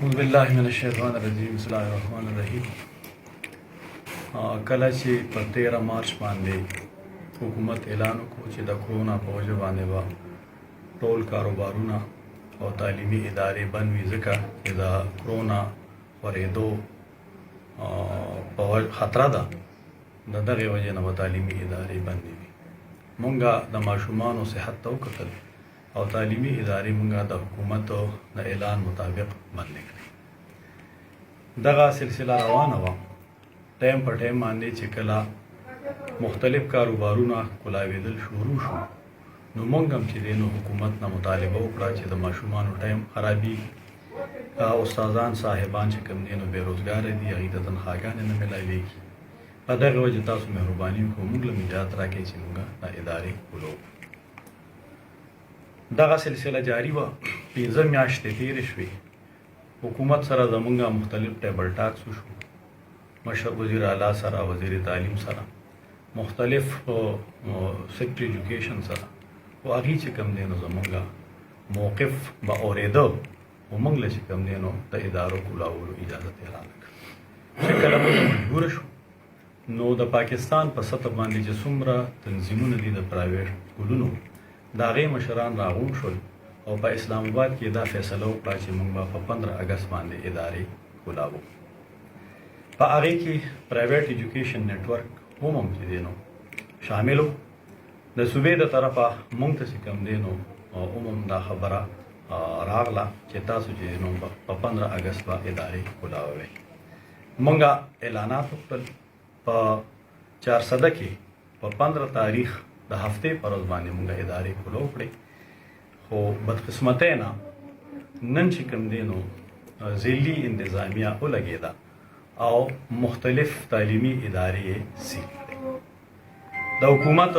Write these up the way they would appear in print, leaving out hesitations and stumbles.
اعوذ بالله من الشیطان الرجیم بسم الله الرحمن الرحیم. کله چې په 13 مارچ باندې حکومت اعلان وکړ چې د کرونا په وجه باندې به ټول کاروبارونه او تعلیمي ادارې بند وي، ځکه چې د کرونا خورېدو په خطره ده، د دغې وجې نه به تعلیمي ادارې بندې وي. مونږ د ماشومانو صحت ته وکتل او تعلیمي ادارې مونږ د حکومت د اعلان مطابق بند کړې. دغه سلسله روانه وه ټایم په ټایم باندې چې کله مختلف کاروبارونه کولاوېدل شروع شو، نو مونږ هم چې دی نو حکومت نه مطالبه وکړه چې د ماشومانو ټایم خرابېږي، استادان صاحبان چې کوم دی نو بېروزګاره دي، هغوی ته تنخواګانې نه میلاوېږي. په دغې وجې تاسو مهرباني وکړو موږ له اجازت راکړئ چې مونږ دا ادارې کولو. دغه سلسله جاری وه، 15 میاشتې تېرې شوې. حکومت سره زمونږ مختلف ټیبل ټاکس وشو، وزیر اعلی سره، وزیر تعلیم سره، مختلف سیکټري ایجوکیشن سره، خو هغوی چې کوم دی نو زمونږ موقف به اورېده، خو موږ له چې کوم دی نو د ادارو کولاولو اجازت یې رانکړه. چې کله موږ مجبوره شو، نو د پاکستان په سطح باندې چې څومره تنظیمونه دي د پرایویټ سکولونو، د هغې مشران راغونډ شول او په اسلام آباد کې دا فیصله وکړه چې موږ به په 15 اګست باندې ادارې کولاوو. په هغې کې پرایویټ ایجوکیشن نیټورک هم چې دی نو شامل و. د صوبې د طرفه موږ ته چې کوم دی نو عموم دا خبره راغله چې تاسو چې نو په 15 اګست به ادارې کولاوئ. موږ اعلانات وکړل په 400 کې په 15 تاریخ د هفتې پر ورځ باندې موږ ادارې کولو کړې. خو بدقسمتۍ نه نن چې کوم دی نو ذیلي انتظامیه ولګېده او مختلف تعلیمي ادارې یې سیل کړې. د حکومت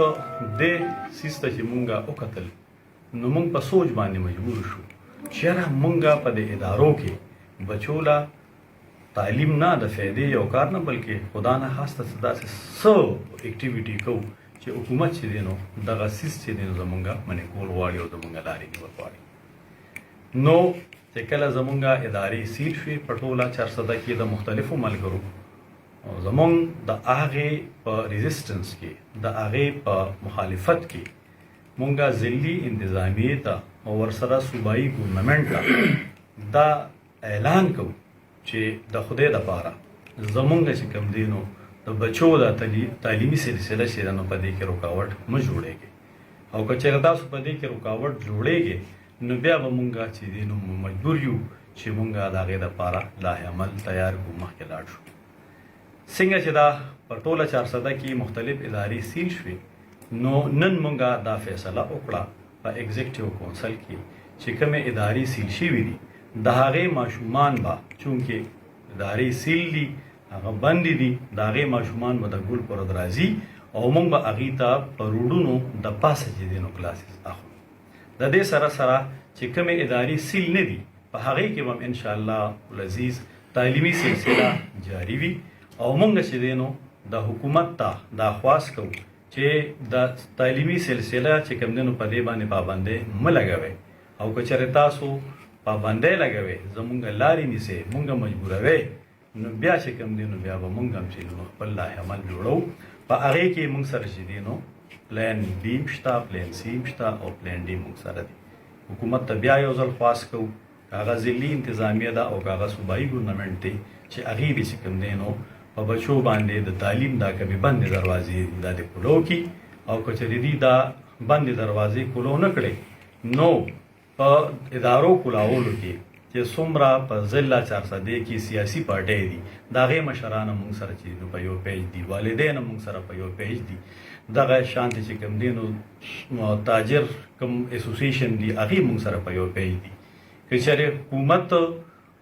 دې سیس ته چې موږ وکتل، نو موږ په سوچ باندې مجبور شو چې یاره موږ په دې ادارو کې بچو له تعلیم نه د فایدې یو کار نه، بلکې خدا نه خاسته داسې څه اکټیویټي کوو چې حکومت چې دی نو دغه سیس چې دی نو زمونږ منې کول غواړي او زمونږ لارې نیول غواړي. نو چې کله زمونږ ادارې سیل شوې په ټوله 400 کې د مختلفو ملګرو زمونږ د هغې په ریزسټنس کې، د هغې په مخالفت کې مونږ ذیلي انتظامیې ته او ورسره صوبایي ګورنمنټ ته دا اعلان کوو چې د خدای دپاره زمونږ چې کوم دی نو د بچو د تعلیمي سلسله چې ده نو په دې کې رکاوټ مه جوړېږي، او که چېرې تاسو په دې کې رکاوټ جوړېږي نو بیا به مونږ چې دی نو مجبور یو چې مونږ د هغې دپاره لاه عمل تیار کړو، مخکې لاړ شو. څنګه چې دا په ټوله 400 کې مختلف ادارې سیل شوې، نو نن مونږ دا فیصله وکړه په ایگزیکټیو کونسل کې چې کومې ادارې سیل شوي دي د هغې ماشومان به چونکې ادارې سیل دي، هغه بندې دي، د هغې ماشومان به د ګل پر ورځ راځي او موږ به هغوی ته په روډونو د پاسه چې دی نو کلاسز اخلو. د دې سره سره چې کومې ادارې سیل نه دي، په هغې کې به هم انشاءالله العزیز تعلیمي سلسله جاري وي، او موږ چې دی نو د حکومت ته دا خواست کوو چې د تعلیمي سلسله چې کوم دی نو په دې باندې پابندۍ مه لګوئ، او که چېرې تاسو پابندۍ لګوئ، زمونږ لارې نیسئ، مونږ مجبوروئ، نو بیا چې کوم دی نو بیا به مونږ هم چې نو خپل لایحه عمل جوړو. په هغې کې مونږ سره چې دی نو پلان بي هم شته، پلان سی هم شته او پلان ډي مونږ سره دی. حکومت ته بیا یو ځل خواست کوو که هغه ذیلي انتظامیه ده او که هغه صوبایي ګورنمنټ دی چې هغې به چې کوم دی نو په بچو باندې د تعلیم دا کمې بندې دروازې دي دا دې کولو کړي، او که چېرې دوی دا بندې دروازې کولو نه کړئ، نو په ادارو کولاولو کې چې څومره په ضلع 400 کې سیاسي پارټۍ دي، د هغې مشران هم موږ سره چې په یو پیج دي، والدین هم موږ سره په یو پیج دي، دغه شانتې چې کوم دی نو تاجر کوم اسوسیشن دي هغې موږ سره په یو پیج دي. که چېرې حکومت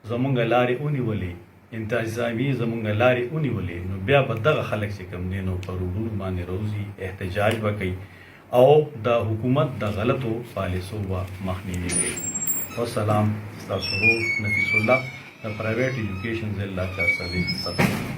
زمونږ لارې ونیولې، انتظامي زمونږ لارې ونیولې، نو بیا به دغه خلک چې کوم دی نو په روډونو باندې روزي، احتجاج به کوي او د حکومت د غلطو پالیسو به مخنیوي کوي. والسلام، ستاسو ورور نفیس الله د پرایویټ ایجوکیشن ضلع 400.